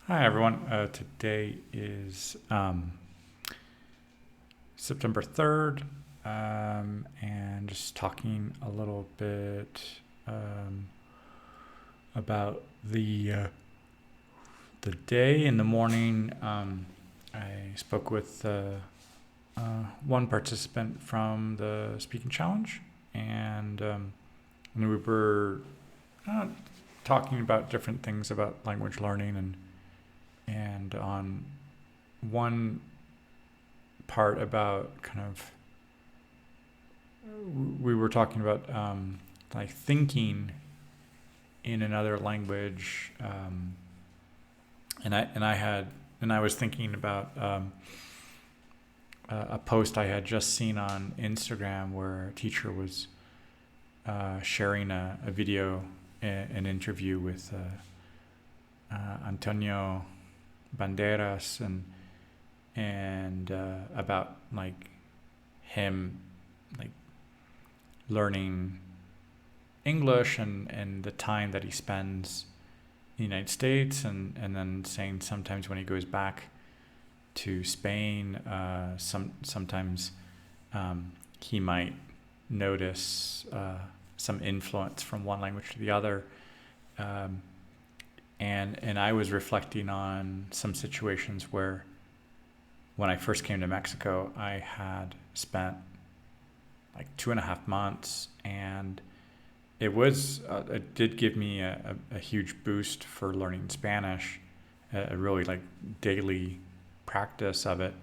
Hi, everyone. Today is September 3rd, and just talking a little bit um, about the day. In the morning, I spoke with one participant from the speaking challenge, and we were uh, talking about different things about language learning, and on one part about we were talking about like thinking in another language, and I was thinking about a post I had just seen on Instagram where a teacher was sharing a video, an interview with Antonio Banderas, and about like him like learning English and the time that he spends in the United States, and then saying sometimes when he goes back to Spain, sometimes he might notice some influence from one language to the other. Um, and I was reflecting on some situations where when I first came to Mexico, I had spent like 2.5 months, and it did give me a huge boost for learning Spanish, a really like daily practice of it.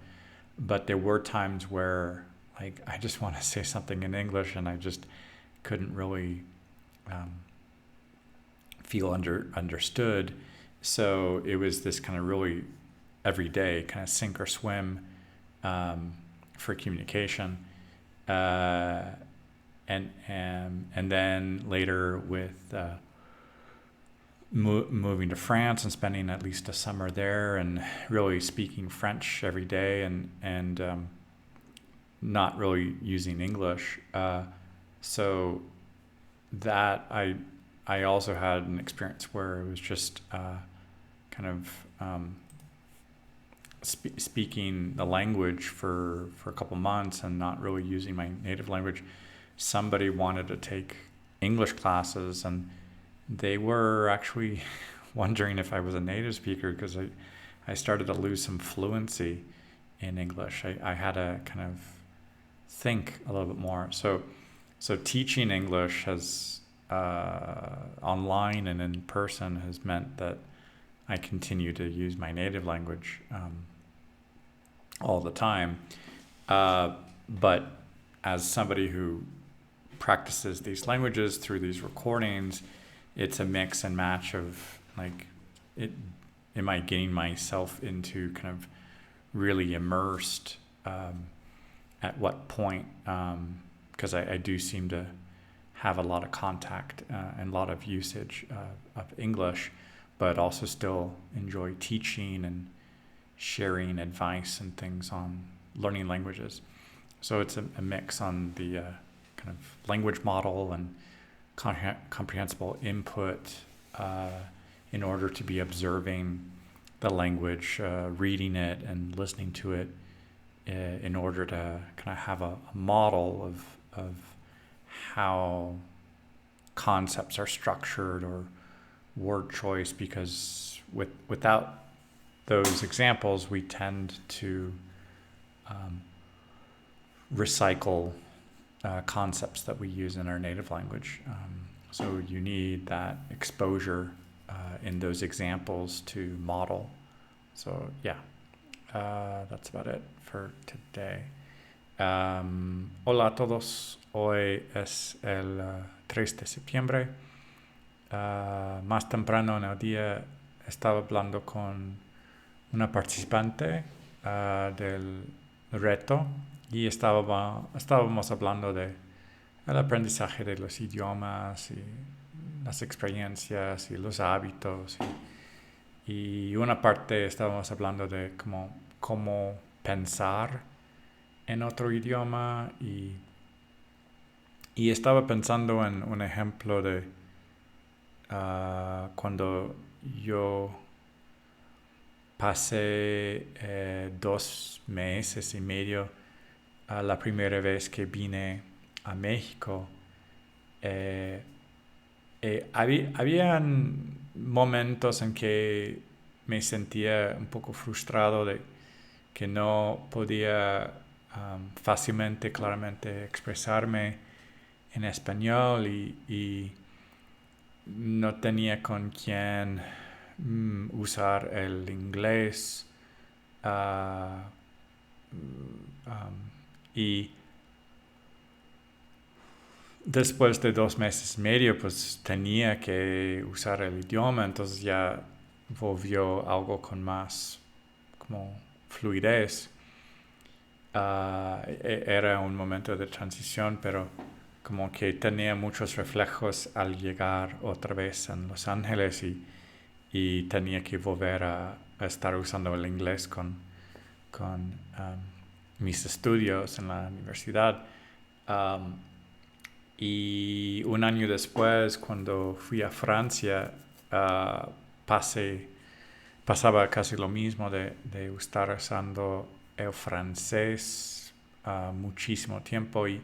But there were times where like I just want to say something in English, and I just couldn't really um, feel understood. So it was this kind of really everyday kind of sink or swim um, for communication. Uh, and then later with moving to France and spending at least a summer there, and really speaking French every day, and not really using English. So that I also had an experience where it was just kind of speaking the language for a couple months and not really using my native language. Somebody wanted to take English classes, and they were actually wondering if I was a native speaker, because I started to lose some fluency in English. I had to kind of think a little bit more. So teaching English has online and in person has meant that I continue to use my native language all the time. But as somebody who practices these languages through these recordings, it's a mix and match of like, am I getting myself into kind of really immersed at what point? Because I do seem to have a lot of contact and a lot of usage of English, but also still enjoy teaching and sharing advice and things on learning languages. So it's a mix on the kind of language model and comprehensible input in order to be observing the language, reading it and listening to it, in order to kind of have a model of how concepts are structured or word choice, because without those examples, we tend to recycle concepts that we use in our native language. So you need that exposure in those examples to model. So yeah, that's about it for today. Hola a todos. Hoy es el 3 de septiembre. Más temprano en el día estaba hablando con una participante del reto, y estábamos hablando de el aprendizaje de los idiomas y las experiencias y los hábitos, y una parte estábamos hablando de cómo pensar en otro idioma, y estaba pensando en un ejemplo de cuando yo pasé 2 meses y medio la primera vez que vine a México. Eh, habían momentos en que me sentía un poco frustrado de que no podía fácilmente, claramente expresarme en español y no tenía con quién usar el inglés. ah, y después de 2 meses y medio, pues tenía que usar el idioma, entonces ya volvió algo con más como fluidez. Era un momento de transición, pero como que tenía muchos reflejos al llegar otra vez en Los Ángeles y tenía que volver a estar usando el inglés con mis estudios en la universidad. Um, y un año después, cuando fui a Francia, uh, pasaba casi lo mismo de estar usando el francés muchísimo tiempo y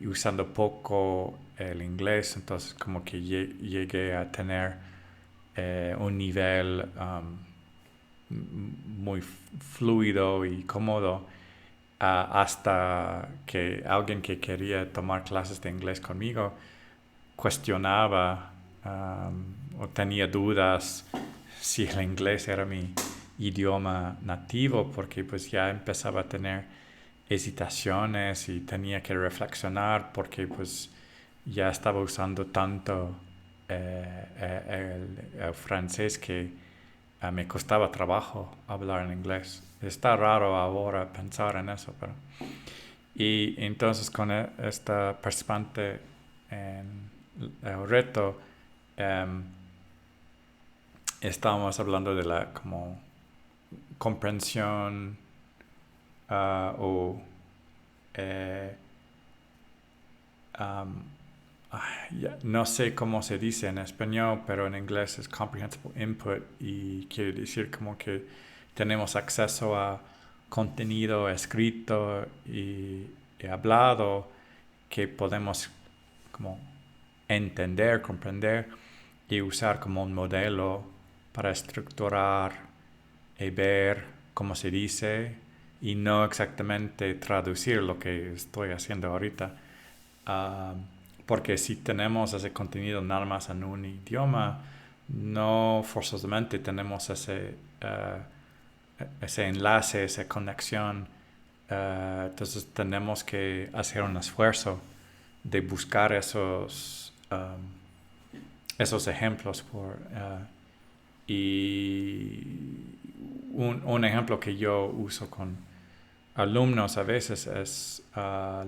usando poco el inglés. Entonces como que llegué a tener un nivel muy fluido y cómodo hasta que alguien que quería tomar clases de inglés conmigo cuestionaba o tenía dudas si el inglés era mi idioma nativo, porque pues ya empezaba a tener hesitaciones y tenía que reflexionar porque pues ya estaba usando tanto el francés que me costaba trabajo hablar en inglés. Está raro ahora pensar en eso, pero... Y entonces con esta participante en el reto, um, estábamos hablando de la como comprensión o eh, um, no sé cómo se dice en español, pero en inglés es comprehensible input y quiere decir como que tenemos acceso a contenido escrito y hablado que podemos como entender, comprender y usar como un modelo para estructurar y ver cómo se dice y no exactamente traducir lo que estoy haciendo ahorita. Uh, Porque si tenemos ese contenido nada más en un idioma, no forzosamente tenemos ese enlace, esa conexión. Entonces tenemos que hacer un esfuerzo de buscar esos ejemplos. Y un ejemplo que yo uso con alumnos a veces es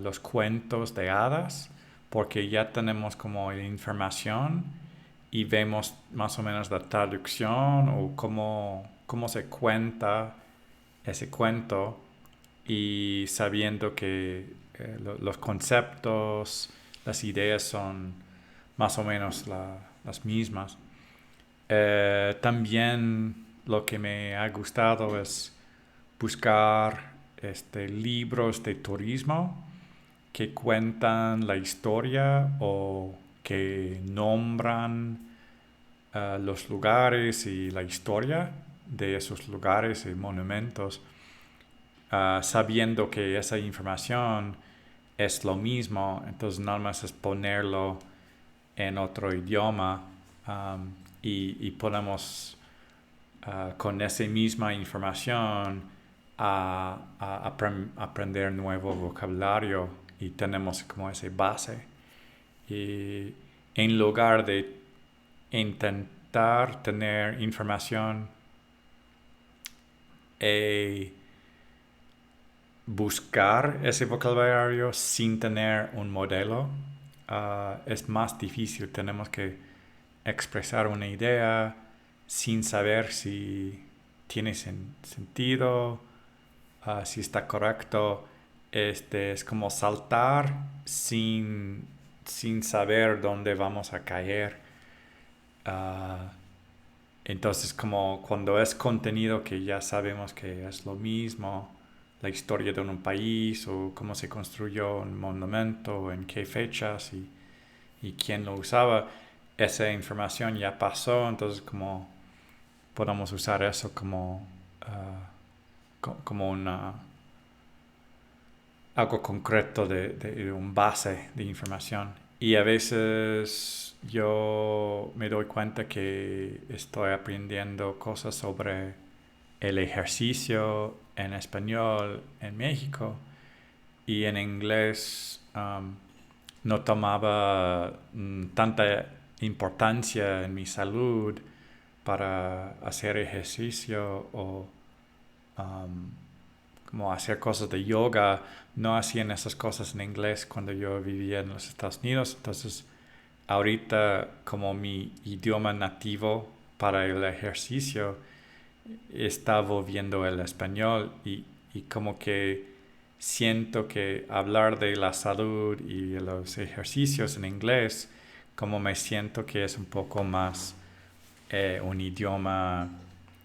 los cuentos de hadas, porque ya tenemos como la información y vemos más o menos la traducción o cómo se cuenta ese cuento y sabiendo que los conceptos, las ideas son más o menos las mismas. También lo que me ha gustado es buscar libros de turismo que cuentan la historia o que nombran los lugares y la historia de esos lugares y monumentos, sabiendo que esa información es lo mismo, entonces nada más es ponerlo en otro idioma y podemos con esa misma información aprender nuevo vocabulario y tenemos como esa base. Y en lugar de intentar tener información y buscar ese vocabulario sin tener un modelo, es más difícil. Tenemos que expresar una idea sin saber si tiene sentido, si está correcto. Es como saltar sin saber dónde vamos a caer. Uh, Entonces, como cuando es contenido que ya sabemos que es lo mismo, la historia de un país o cómo se construyó un monumento, en qué fechas y quién lo usaba, esa información ya pasó, entonces como podemos usar eso como, como una, algo concreto de un base de información. Y a veces yo me doy cuenta que estoy aprendiendo cosas sobre el ejercicio en español en México y en inglés no tomaba tanta importancia en mi salud para hacer ejercicio o um, como hacer cosas de yoga. No hacían esas cosas en inglés cuando yo vivía en los Estados Unidos. Entonces, ahorita como mi idioma nativo para el ejercicio está volviendo el español y como que siento que hablar de la salud y los ejercicios en inglés, como me siento que es un poco más un idioma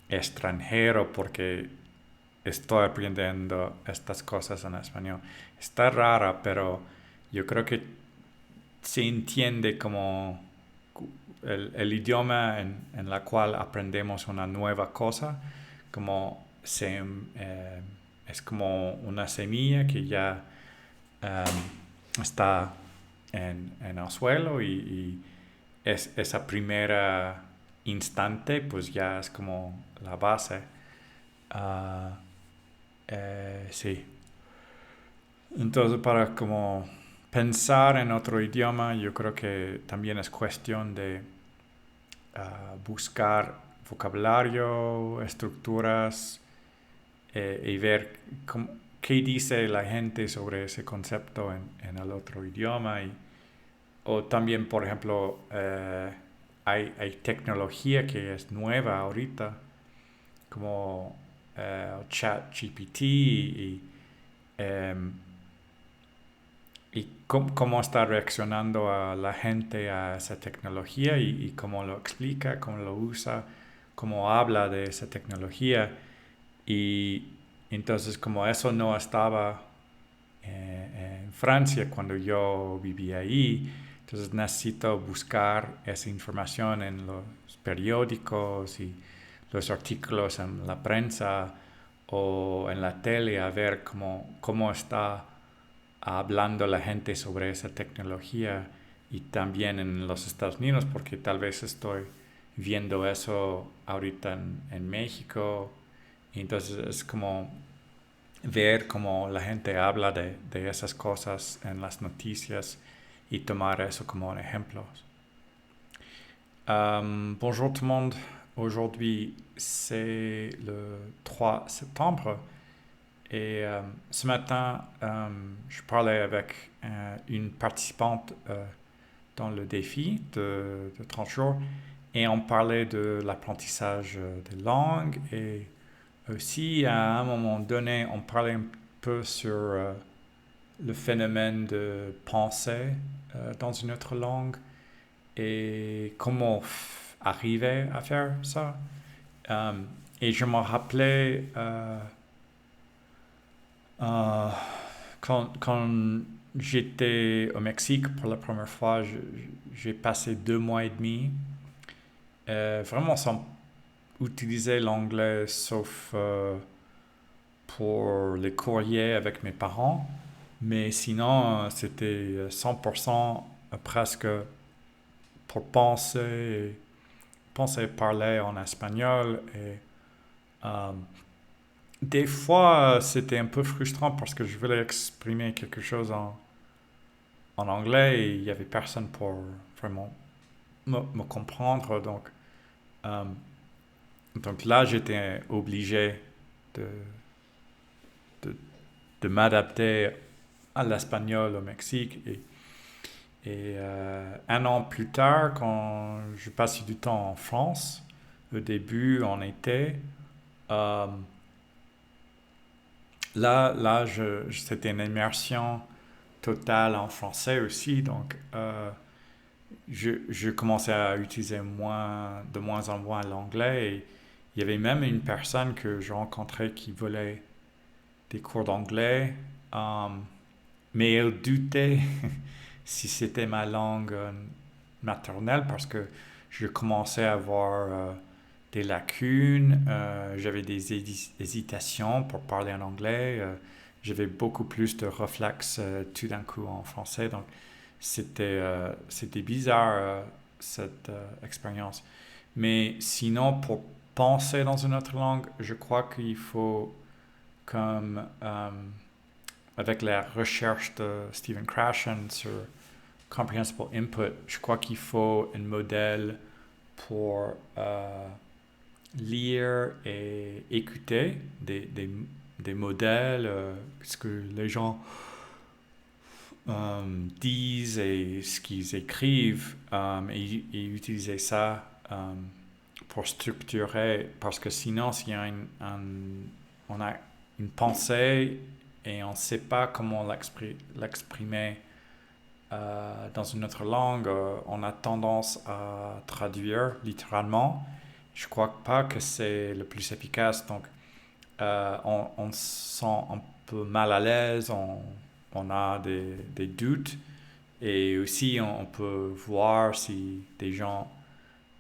extranjero porque estoy aprendiendo estas cosas en español. Está rara, pero yo creo que se entiende como el idioma en la cual aprendemos una nueva cosa, como es como una semilla que ya está en el suelo y es esa primera instante pues ya es como la base. Ah, sí. Entonces para como pensar en otro idioma yo creo que también es cuestión de buscar vocabulario, estructuras y ver qué dice la gente sobre ese concepto en el otro idioma. O también, por ejemplo, hay tecnología que es nueva ahorita, como ChatGPT em, y cómo está reaccionando a la gente a esa tecnología y cómo lo explica, cómo lo usa, cómo habla de esa tecnología. Y entonces como eso no estaba en Francia cuando yo vivía ahí, entonces necesito buscar esa información en los periódicos y los artículos en la prensa o en la tele a ver cómo está hablando la gente sobre esa tecnología y también en los Estados Unidos porque tal vez estoy viendo eso ahorita en México y entonces es como ver cómo la gente habla de esas cosas en las noticias y tomar eso como un ejemplo. Bonjour tout le monde. Aujourd'hui, c'est le 3 septembre et ce matin, je parlais avec une participante dans le défi de 30 jours et on parlait de l'apprentissage des langues et aussi à un moment donné, on parlait un peu sur le phénomène de penser dans une autre langue et comment arriver à faire ça. Et je me rappelais euh, quand j'étais au Mexique pour la première fois, j'ai passé 2 mois et demi vraiment sans utiliser l'anglais sauf pour les courriers avec mes parents. Mais sinon, c'était 100% presque pour penser parler en espagnol. Et euh, des fois, c'était un peu frustrant parce que je voulais exprimer quelque chose en anglais et il n'y avait personne pour vraiment me comprendre. Euh, donc là, j'étais obligé de, de, de m'adapter à l'espagnol au Mexique. Et un an plus tard, quand je passais du temps en France, au début, en été, euh, là c'était une immersion totale en français aussi. Donc, je commençais à utiliser de moins en moins l'anglais. Et il y avait même une personne que je rencontrais qui voulait des cours d'anglais, euh, mais elle doutait si c'était ma langue maternelle parce que je commençais à avoir des lacunes, j'avais des hésitations pour parler en anglais, j'avais beaucoup plus de réflexes tout d'un coup en français, donc c'était bizarre cette expérience. Mais sinon, pour penser dans une autre langue, je crois qu'il faut, comme avec la recherche de Stephen Krashen sur Comprehensible Input, je crois qu'il faut un modèle pour lire et écouter des modèles, ce que les gens disent et ce qu'ils écrivent, et utiliser ça pour structurer, parce que sinon, s'il y a on a une pensée et on ne sait pas comment l'exprimer dans une autre langue, on a tendance à traduire littéralement. Je ne crois pas que c'est le plus efficace. Donc, on se sent un peu mal à l'aise, on a des doutes. Et aussi, on peut voir si des gens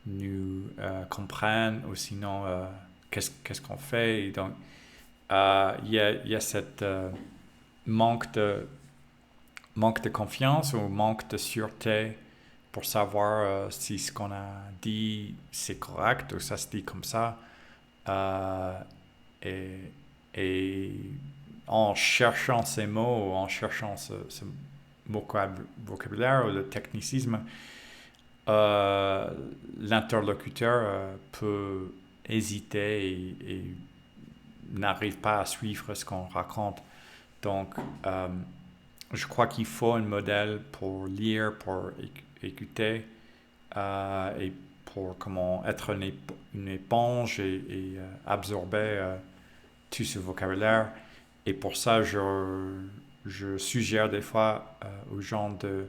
nous comprennent ou sinon, qu'est-ce qu'on fait. Et donc, il y a cette manque manque de confiance ou manque de sûreté pour savoir si ce qu'on a dit c'est correct ou ça se dit comme ça. Euh, et, et en cherchant ces mots, en cherchant ce vocabulaire ou le technicisme, euh, l'interlocuteur peut hésiter et n'arrive pas à suivre ce qu'on raconte. Donc, je crois qu'il faut un modèle pour lire, pour écouter et pour comment être une éponge et absorber tout ce vocabulaire. Et pour ça, je suggère des fois aux gens de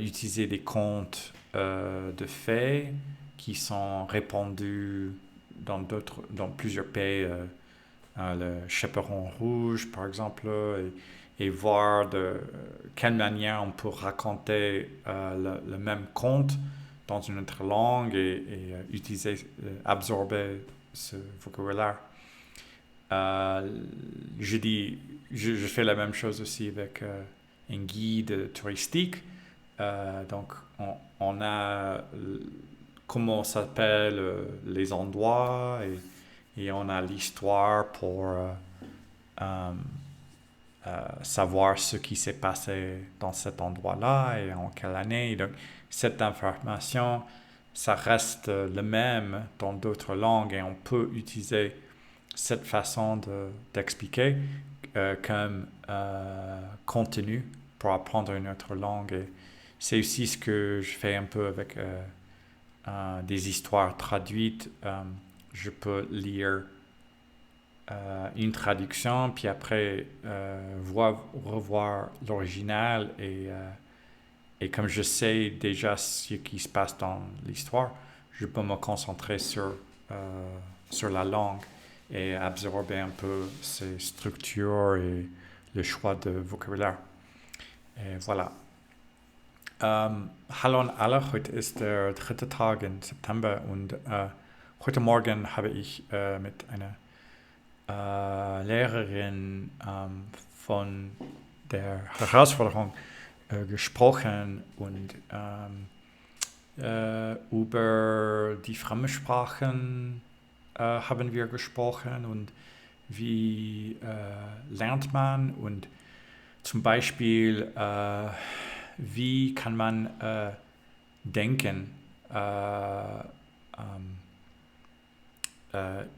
utiliser des contes de fées qui sont répandus dans plusieurs pays. Le chaperon rouge, par exemple, et voir de quelle manière on peut raconter le même conte dans une autre langue et utiliser, absorber ce vocabulaire. Je dis, je fais la même chose aussi avec un guide touristique. Donc, on a comment s'appellent les endroits et on a l'histoire pour savoir ce qui s'est passé dans cet endroit-là et en quelle année. Donc, cette information, ça reste le même dans d'autres langues et on peut utiliser cette façon d'expliquer comme contenu pour apprendre une autre langue. Et c'est aussi ce que je fais un peu avec des histoires traduites. Je peux lire une traduction, puis après revoir l'original et comme je sais déjà ce qui se passe dans l'histoire, je peux me concentrer sur la langue et absorber un peu ses structures et le choix de vocabulaire. Et voilà. Hallo an alle, heute ist der dritte Tag im September und heute Morgen habe ich mit einer Lehrerin von der Herausforderung gesprochen und über die Fremdsprachen haben wir gesprochen und wie lernt man und zum Beispiel wie kann man denken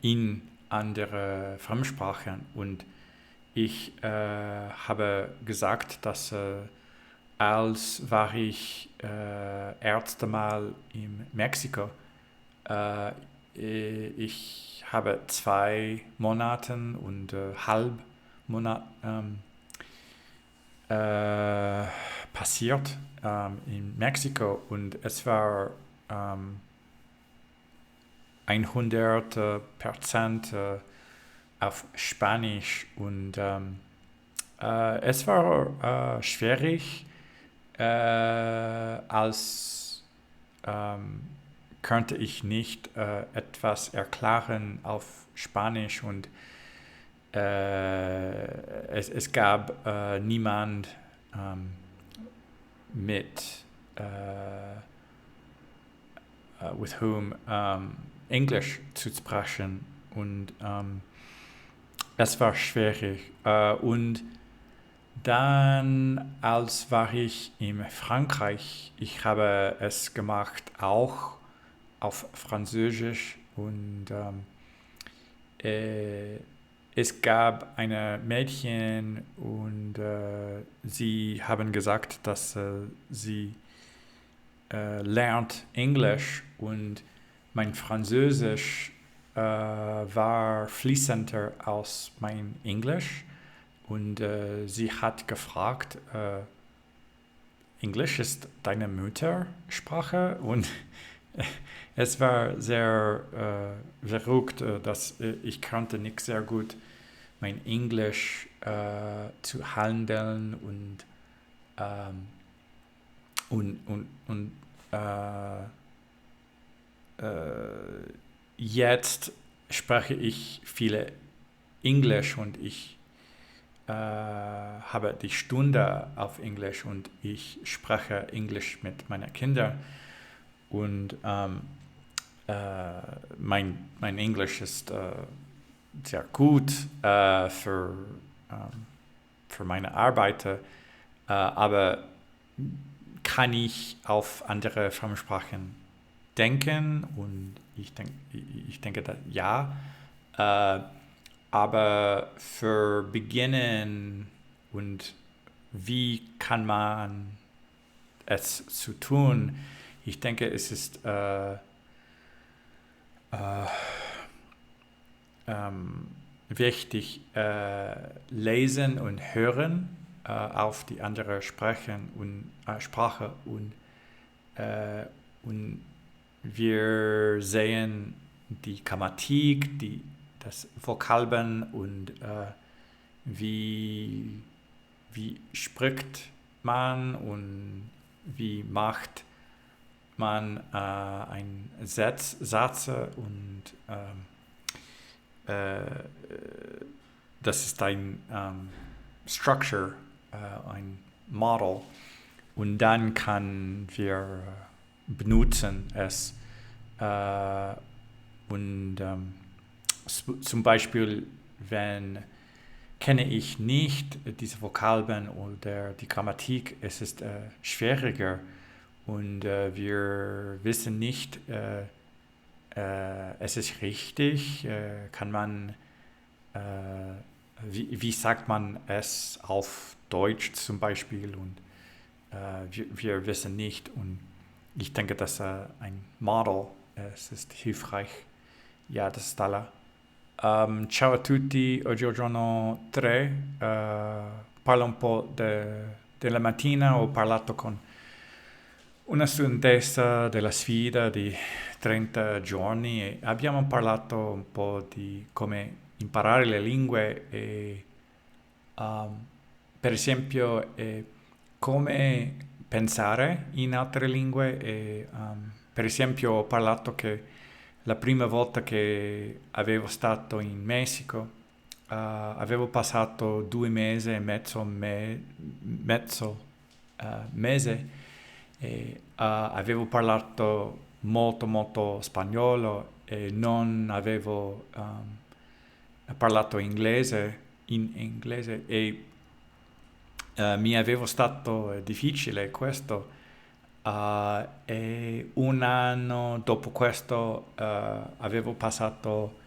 in andere Fremdsprachen. Und ich habe gesagt, dass als war ich erste Mal in Mexiko, ich habe 2 Monate und halb Monat passiert in Mexiko und es war 100% auf Spanisch und es war schwierig, als könnte ich nicht etwas erklären auf Spanisch und es gab niemand mit with whom Englisch zu sprechen und es war schwierig und dann, als war ich in Frankreich, ich habe es gemacht auch auf Französisch und es gab eine Mädchen und sie haben gesagt, dass sie lernt Englisch und mein Französisch war fließender als mein Englisch. Und sie hat gefragt, Englisch ist deine Muttersprache? Und es war sehr verrückt, dass ich konnte nicht sehr gut mein Englisch zu handeln und jetzt spreche ich viele Englisch und ich habe die Stunde auf Englisch und ich spreche Englisch mit meinen Kindern und mein Englisch ist sehr gut für meine Arbeit, aber kann ich auf andere Fremdsprachen denken und ich denke dass ja. Aber für Beginnen und wie kann man es zu tun, ich denke, es ist wichtig, lesen und hören auf die andere Sprache und wir sehen die Grammatik, das Vokabeln und wie spricht man und wie macht man einen Satz und das ist ein Structure, ein Model und dann kann wir benutzen es und zum Beispiel, wenn kenne ich nicht diese Vokabeln oder die Grammatik, es ist schwieriger und wir wissen nicht, es ist richtig, kann man, wie sagt man es auf Deutsch zum Beispiel und wir wissen nicht und ich denke, dass ein Model, es ist hilfreich. Ja, das ist alla. Ciao a tutti, oggi è il giorno 3, parlo un po' della mattina, ho parlato con una studentessa della sfida di 30 giorni e abbiamo parlato un po' di come imparare le lingue e per esempio come pensare in altre lingue e per esempio ho parlato che la prima volta che avevo stato in Messico avevo passato 2 mesi e mezzo mese e avevo parlato molto spagnolo e non avevo parlato inglese e mi avevo stato difficile questo e un anno dopo questo avevo passato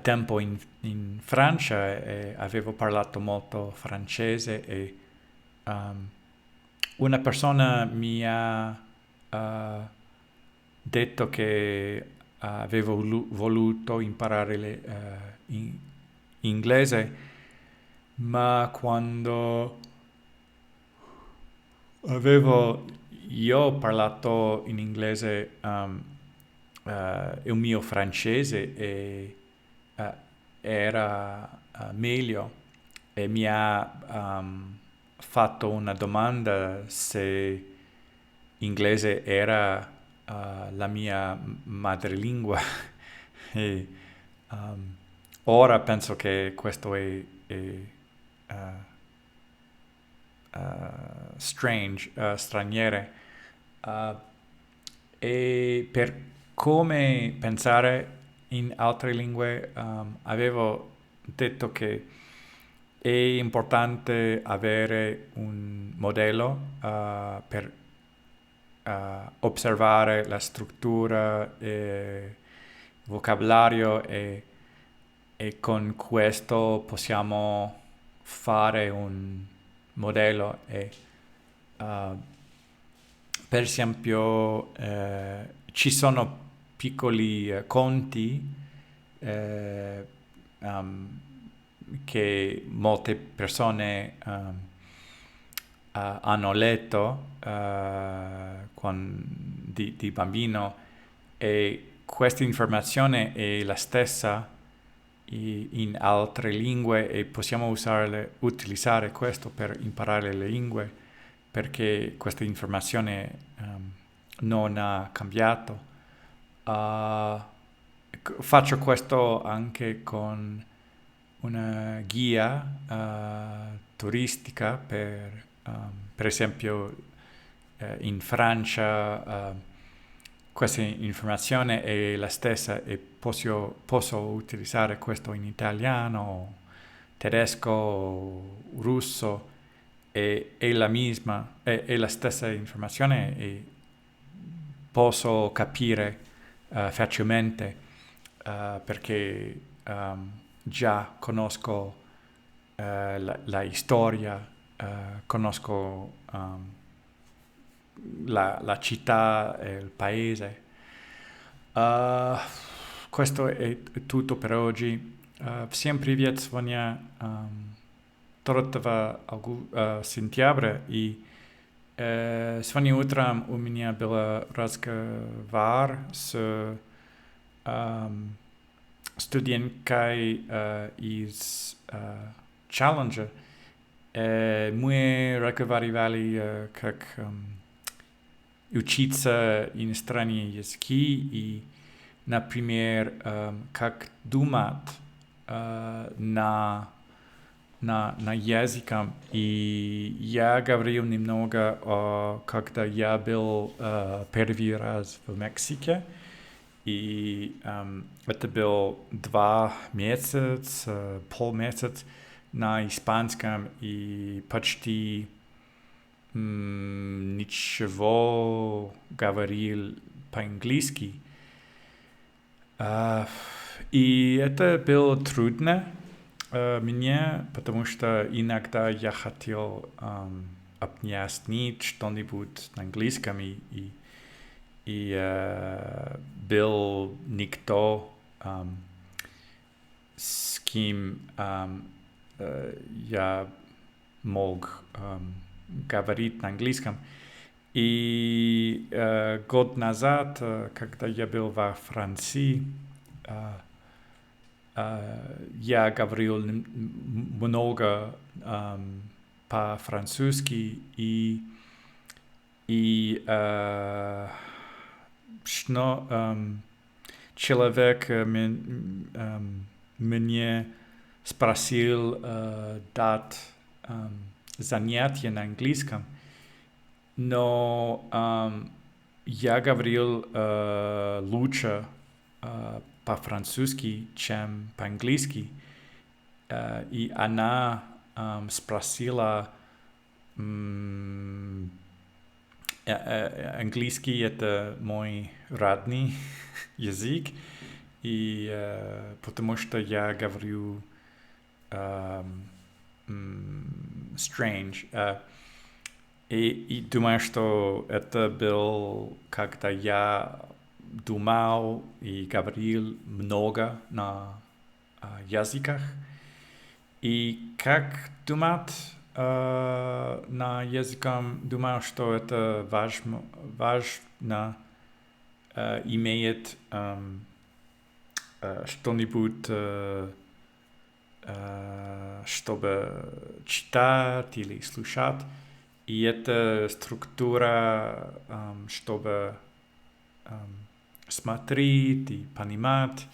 tempo in Francia e avevo parlato molto francese e una persona mi ha detto che avevo voluto imparare inglese, ma quando Io ho parlato in inglese, il mio francese eh, era meglio e mi ha fatto una domanda se inglese era la mia madrelingua e ora penso che questo è strange, straniere. Uh, e per come pensare in altre lingue, avevo detto che è importante avere un modello per osservare la struttura e il vocabolario e con questo possiamo fare un modello e uh, per esempio ci sono piccoli conti eh, um, che molte persone hanno letto di bambino e questa informazione è la stessa in altre lingue e possiamo utilizzare questo per imparare le lingue perché questa informazione non ha cambiato. Uh, Faccio questo anche con una guida turistica per esempio in Francia questa informazione è la stessa e posso utilizzare questo in italiano, tedesco, russo, è la misma, è la stessa informazione e posso capire facilmente perché già conosco la storia, conosco la città e il paese. Questo è tutto per oggi. Всем привет, сегодня 2 сентября, и сегодня утром у меня был разговор с студенткой из Challenger. Мы разговаривали, как учиться иностранные языки и, например, как думать на языком. И я говорил немного, когда я был первый раз в Мексике. И это был 2 месяца, полмесяца на испанском и почти ничего говорил по-английски. И это было трудно мне, потому что иногда я хотел объяснить что-нибудь на английском, и был никто, с кем я мог говорить на английском. И год назад, когда я был во Франции, я говорил много по-французски и человек мне спросил дать занятия на английском, но я говорил лучше по-французски, чем по-английски. И она спросила, английский это мой родной язык, и потому что я говорю strange. И думаю, что это был, когда я думал и говорил много на языках. И как думать на языком, думаю, что это важно иметь что-нибудь, чтобы читать или слушать. И эта структура, чтобы смотреть и понимать,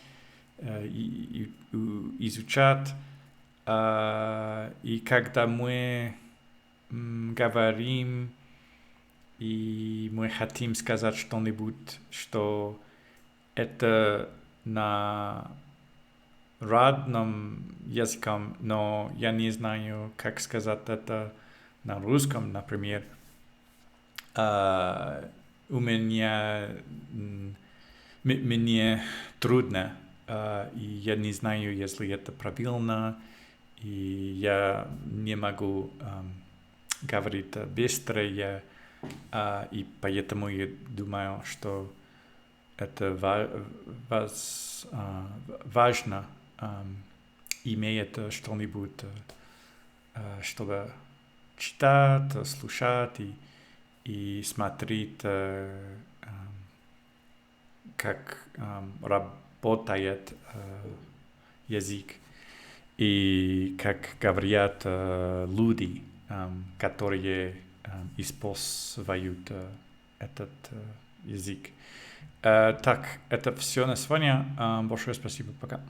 и изучать. И когда мы говорим, и мы хотим сказать что-нибудь, что это на родном языком, но я не знаю, как сказать это на русском, например. У меня мне трудно, и я не знаю, если это правильно, и я не могу говорить быстрее, и поэтому я думаю, что это важно иметь что-нибудь, чтобы читать, слушать и смотреть, как работает язык и как говорят люди, которые используют этот язык. Так, это все на сегодня. Большое спасибо, пока.